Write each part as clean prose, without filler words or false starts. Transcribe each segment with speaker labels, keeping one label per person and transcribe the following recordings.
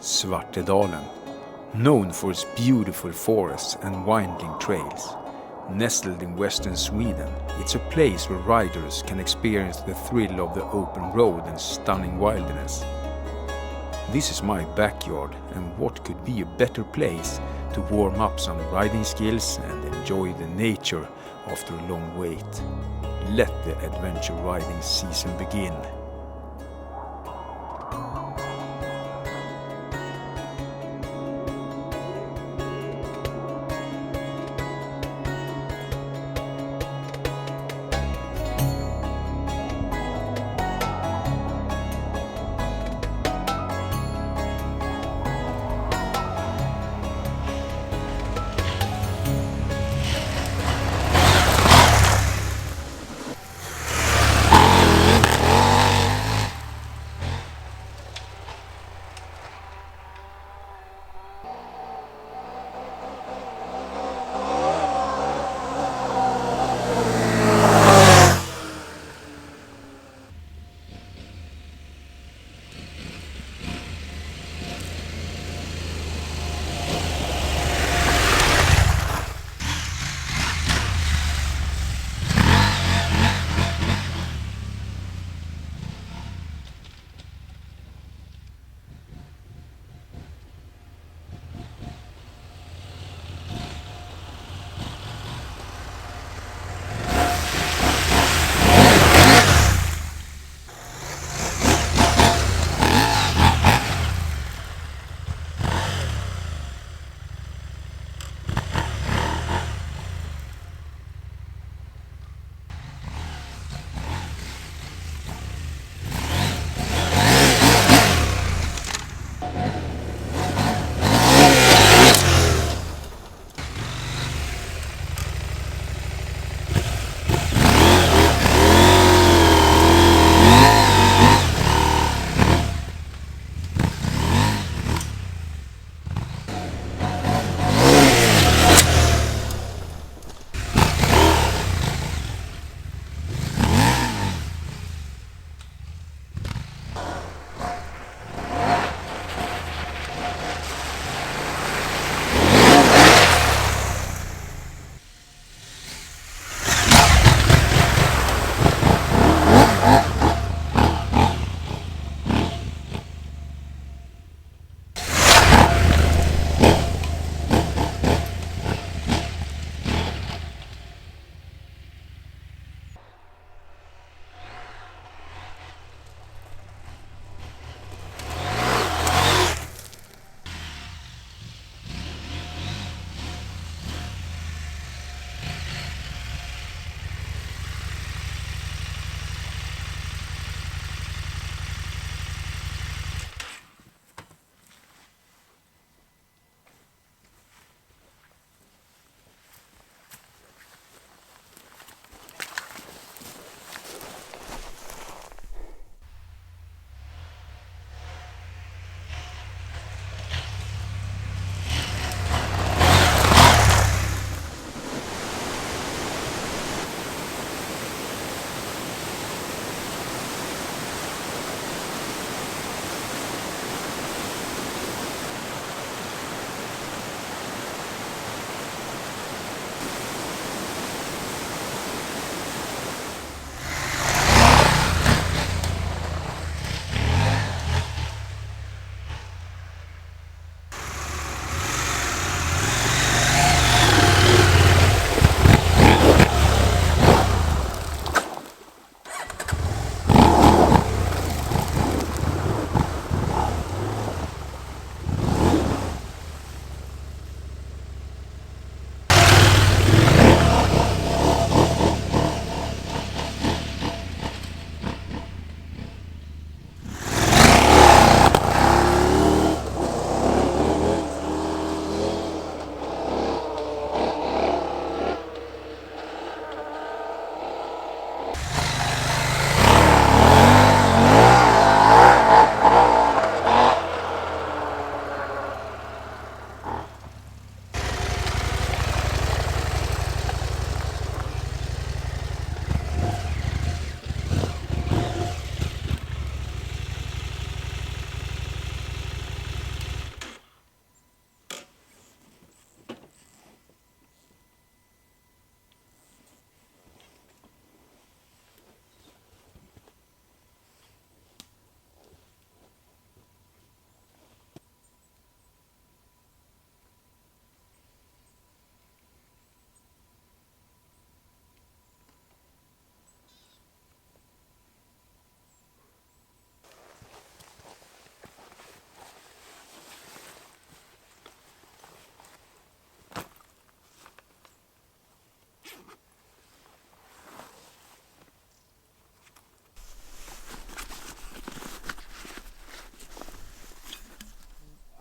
Speaker 1: Svartedalen, known for its beautiful forests and winding trails. Nestled in western Sweden, it's a place where riders can experience the thrill of the open road and stunning wilderness. This is my backyard, and what could be a better place to warm up some riding skills and enjoy the nature after a long wait. Let the adventure riding season begin.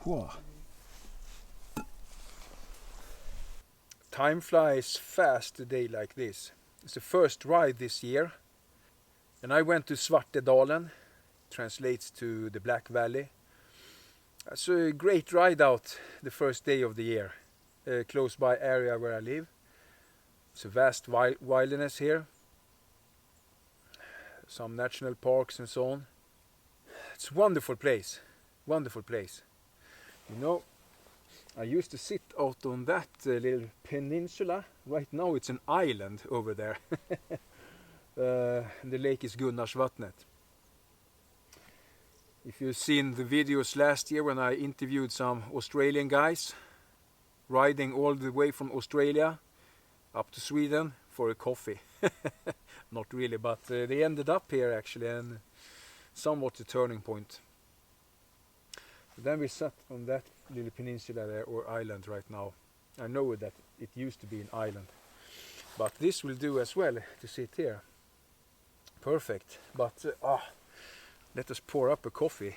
Speaker 1: Whoa. Time flies fast a day like this. It's the first ride this year. And I went to Svartedalen, translates to the Black Valley. It's a great ride out the first day of the year, close by area where I live. It's a vast wilderness here, some national parks and so on. It's a wonderful place, wonderful place. You know, I used to sit out on that little peninsula. Right now it's an island over there. The lake is Gunnarsvattnet. If you've seen the videos last year when I interviewed some Australian guys riding all the way from Australia up to Sweden for a coffee. Not really, but they ended up here actually, and somewhat a turning point. Then we sat on that little peninsula there, or island right now. I know that it used to be an island, but this will do as well to sit here. Perfect, but let us pour up a coffee.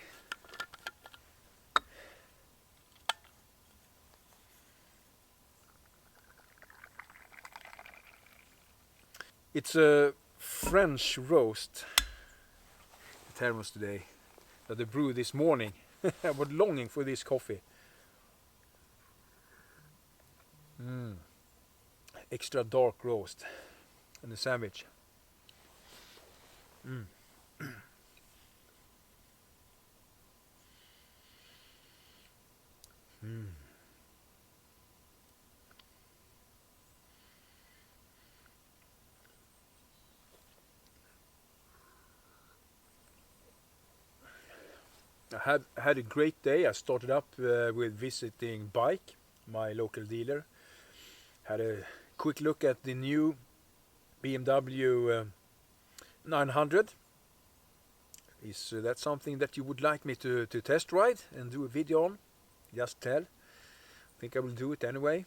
Speaker 1: It's a French roast, the thermos today, that I brewed this morning. I was longing for this coffee. Extra dark roast and a sandwich. I had a great day. I started up with visiting Bike, my local dealer. Had a quick look at the new BMW 900. Is that something that you would like me to test ride and do a video on? Just tell. I think I will do it anyway.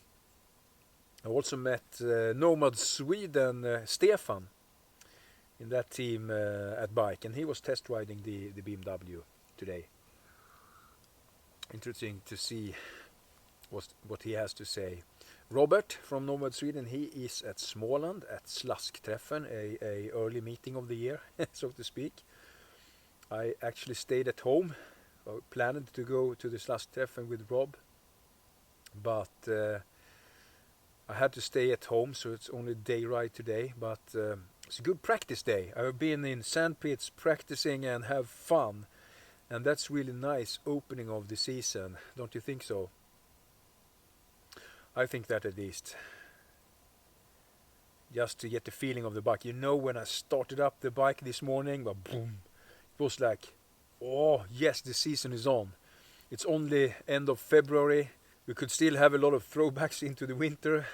Speaker 1: I also met Nomad Sweden Stefan in that team at Bike, and he was test riding the BMW today. Interesting to see what he has to say. Robert from Nomad Sweden, he is at Småland at Slaskträffen, a early meeting of the year, so to speak. I actually stayed at home, planned to go to the Slaskträffen with Rob, but I had to stay at home, so it's only a day ride today, but it's a good practice day. I've been in sandpits practicing and have fun, and that's really nice opening of the season, don't you think so? I think that at least. Just to get the feeling of the bike. You know, when I started up the bike this morning, but boom, it was like, oh yes, the season is on. It's only end of February. We could still have a lot of throwbacks into the winter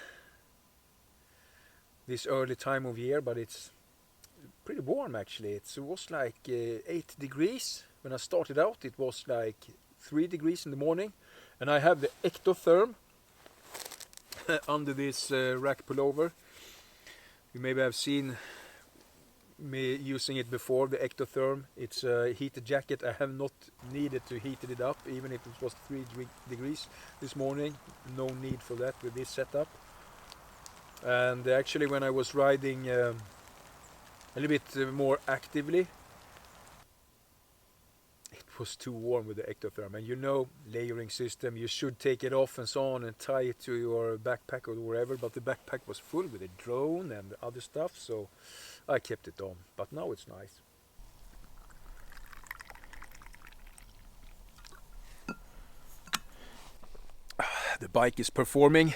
Speaker 1: this early time of year, but it's pretty warm actually. It was like 8 degrees when I started out. It was like 3 degrees in the morning, and I have the ectotherm under this rack pullover. You maybe have seen me using it before, the ectotherm. It's a heated jacket. I have not needed to heat it up, even if it was 3 degrees this morning. No need for that with this setup. And actually when I was riding a little bit more actively, it was too warm with the ectotherm. And you know, layering system, you should take it off and so on and tie it to your backpack or wherever, but the backpack was full with a drone and other stuff, so I kept it on. But now it's nice. The bike is performing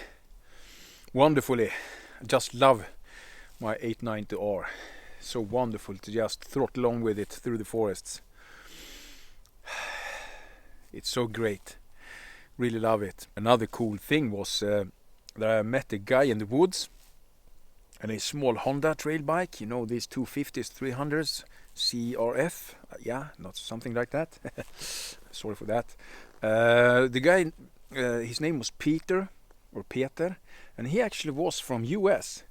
Speaker 1: wonderfully. I just love my 890R. So wonderful to just throttle along with it through the forests. It's so great. Really love it. Another cool thing was that I met a guy in the woods and a small Honda trail bike. You know, these 250s, 300s, CRF. Yeah, not something like that. Sorry for that. The guy, his name was Peter, and he actually was from US,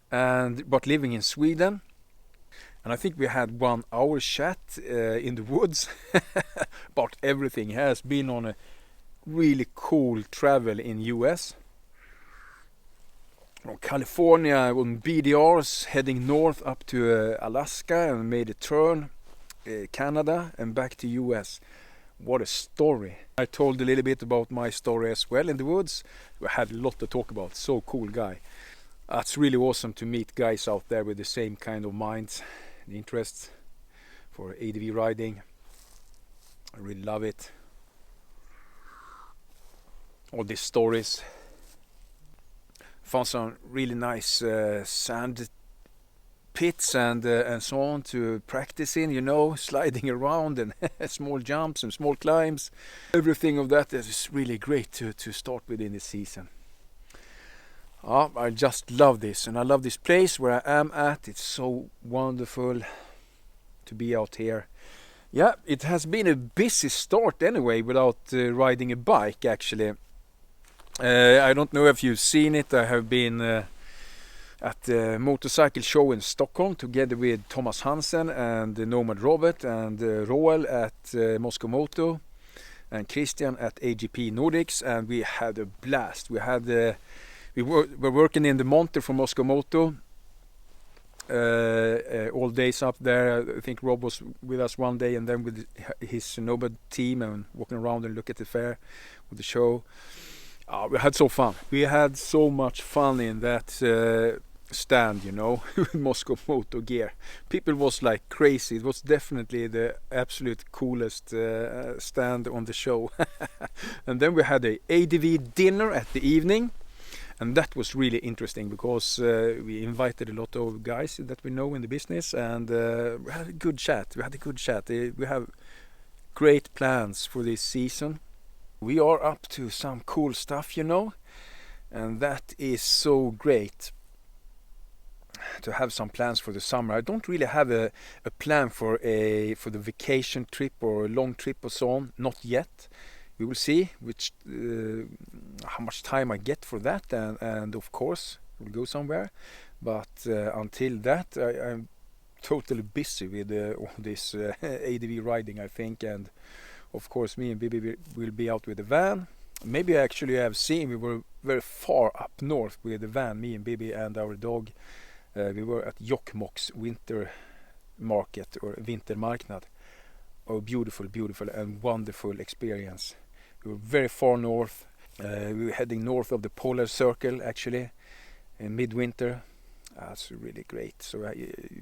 Speaker 1: but living in Sweden. And I think we had 1 hour chat in the woods about everything. He has been on a really cool travel in US. From California on BDRs heading north up to Alaska and made a turn, Canada and back to US. What a story. I told a little bit about my story as well in the woods. We had a lot to talk about. So cool guy. It's really awesome to meet guys out there with the same kind of minds and interests for ADV riding. I really love it. All these stories. Found some really nice sand pits and so on to practice in, you know, sliding around and small jumps and small climbs. Everything of that is really great to start with in the season. I just love this, and I love this place where I am at. It's so wonderful to be out here. Yeah, it has been a busy start anyway without riding a bike actually. I don't know if you've seen it. I have been at the motorcycle show in Stockholm together with Thomas Hansen and Nomad Robert and Roel at Moscow Moto and Christian at AGP Nordics, and we had a blast. We were working in the monter from Moscow Moto all days up there. I think Rob was with us one day, and then with his Nomad team, and walking around and look at the fair with the show. We had so fun. We had so much fun in that stand, you know, with Moscow Moto gear. People was like crazy. It was definitely the absolute coolest stand on the show. And then we had a ADV dinner at the evening. And that was really interesting because we invited a lot of guys that we know in the business, and we had a good chat. We have great plans for this season. We are up to some cool stuff, you know, and that is so great to have some plans for the summer. I don't really have a plan for the vacation trip or a long trip or so on, not yet. We will see how much time I get for that, and of course we'll go somewhere. But until that, I'm totally busy with all this ADV riding, I think. And of course, me and Bibi will be out with the van. Maybe actually I have seen we were very far up north with the van, me and Bibi and our dog. We were at Jokkmokk's winter market or vintermarknad. Oh, beautiful and wonderful experience. We were very far north. We were heading north of the polar circle actually in midwinter. That's really great. So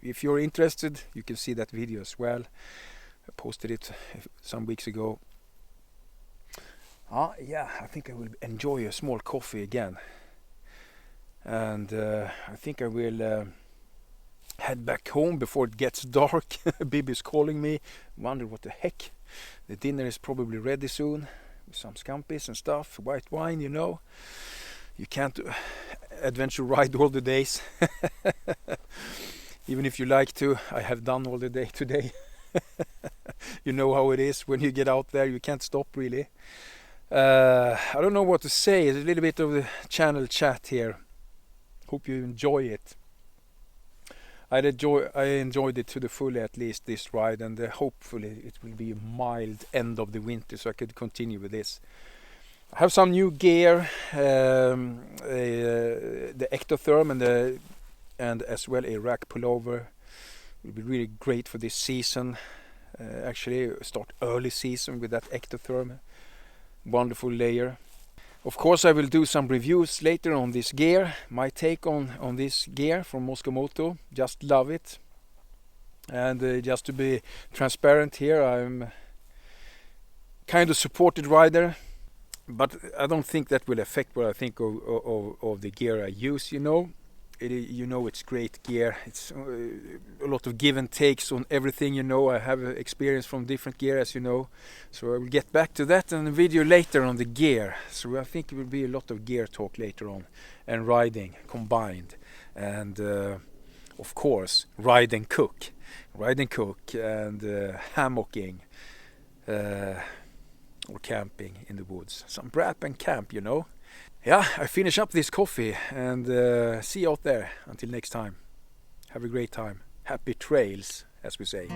Speaker 1: if you're interested, you can see that video as well. I posted it some weeks ago. Yeah, I think I will enjoy a small coffee again. And I think I will head back home before it gets dark. Bibi's calling me. Wonder what the heck. The dinner is probably ready soon. With some scampis and stuff. White wine, you know. You can't adventure ride all the days. Even if you like to. I have done all the day today. You know how it is when you get out there. You can't stop really. I don't know what to say. It's a little bit of the channel chat here. Hope you enjoy it. I enjoyed it to the full, at least this ride, and hopefully it will be a mild end of the winter so I could continue with this. I have some new gear, the Ectotherm and as well a rack pullover. Will be really great for this season. Actually start early season with that Ectotherm. Wonderful layer. Of course I will do some reviews later on this gear. My take on this gear from Moscow Moto. Just love it. And just to be transparent here, I'm kind of supported rider. But I don't think that will affect what I think of the gear I use, you know. It's great gear. It's a lot of give and takes on everything, you know. I have experience from different gear, as you know. So I will get back to that in a video later on the gear. So I think it will be a lot of gear talk later on. And riding combined. And of course, ride and cook. Ride and cook and hammocking. Or camping in the woods. Some Braap&Camp, you know. Yeah, I finish up this coffee and see you out there. Until next time. Have a great time. Happy trails, as we say.